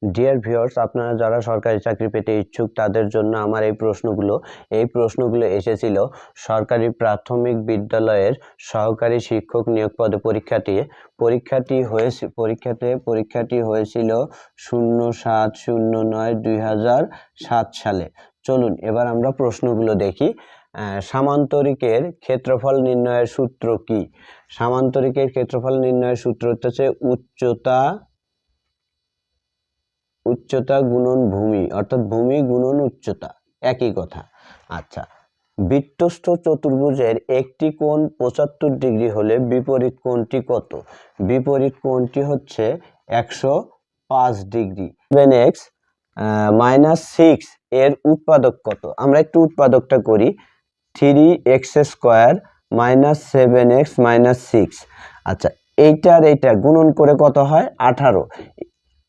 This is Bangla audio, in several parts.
ডিয়ার ভিউয়ার্স, আপনারা যারা সরকারি চাকরি পেতে ইচ্ছুক তাদের জন্য আমার এই প্রশ্নগুলো এসেছিল সরকারি প্রাথমিক বিদ্যালয়ের সহকারী শিক্ষক নিয়োগ পদে পরীক্ষাটি হয়েছিল 07/09/2007 সালে। চলুন এবার আমরা প্রশ্নগুলো দেখি। সামান্তরিকের ক্ষেত্রফল নির্ণয়ের সূত্র কি? সামান্তরিকের ক্ষেত্রফল নির্ণয়ের সূত্র হচ্ছে উচ্চতা গুণন ভূমি, অর্থাৎ ভূমি গুণন উচ্চতা, একই কথা। আচ্ছা, বৃত্তস্থ চতুর্ভুজের একটি কোণ 75 ডিগ্রি হলে বিপরীত কোণটি কত? বিপরীত কোণটি হচ্ছে 105 ডিগ্রি। 7x - 6 এর উৎপাদক কত? আমরা একটু উৎপাদকটা করি। 3x² - 7x - 6। আচ্ছা, এইটা গুণন করে কত হয়? 18।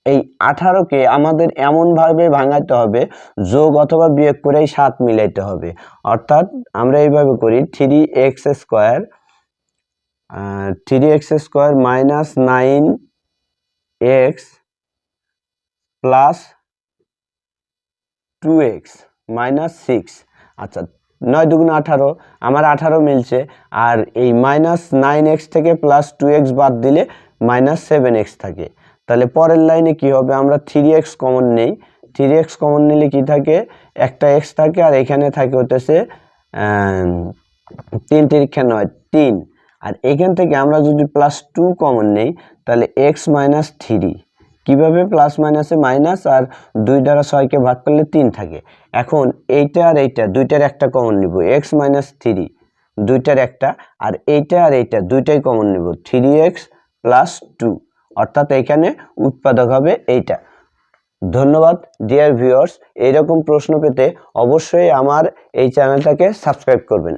এই 18কে আমাদের এমনভাবে ভাঙাতে হবে, যোগ অথবা বিয়োগ করে 7 মিলাইতে হবে। অর্থাৎ আমরা এইভাবে করি 3x² - 9x + 2x - 6। আচ্ছা, 9 দুগুণ 18, আমার 18 মিলছে। আর এই -9x থেকে +2x বাদ দিলে -7x থাকে। তাহলে পরের লাইনে কি হবে? আমরা 3x কমন নেই। 3x কমন নিলে কি থাকে? একটা x থাকে, আর এখানে থাকে হতেছে 3 × 9 3। আর এখান থেকে আমরা যদি +2 কমন নেই তাহলে x - 3। কিভাবে? প্লাস মাইনাসে মাইনাস, আর 2 দ্বারা 6কে ভাগ করলে 3 থাকে। এখন এইটা আর এইটা দুইটার একটা কমন নিব, x - 3 দুইটার একটা, আর এইটা আর এইটা দুইটাই কমন নিব, 3x + 2। অর্থাৎ এখানে উৎপাদক হবে এইটা। ধন্যবাদ ডিয়ার ভিউয়ার্স। এইরকম প্রশ্ন পেতে অবশ্যই আমার এই চ্যানেলটাকে সাবস্ক্রাইব করবেন।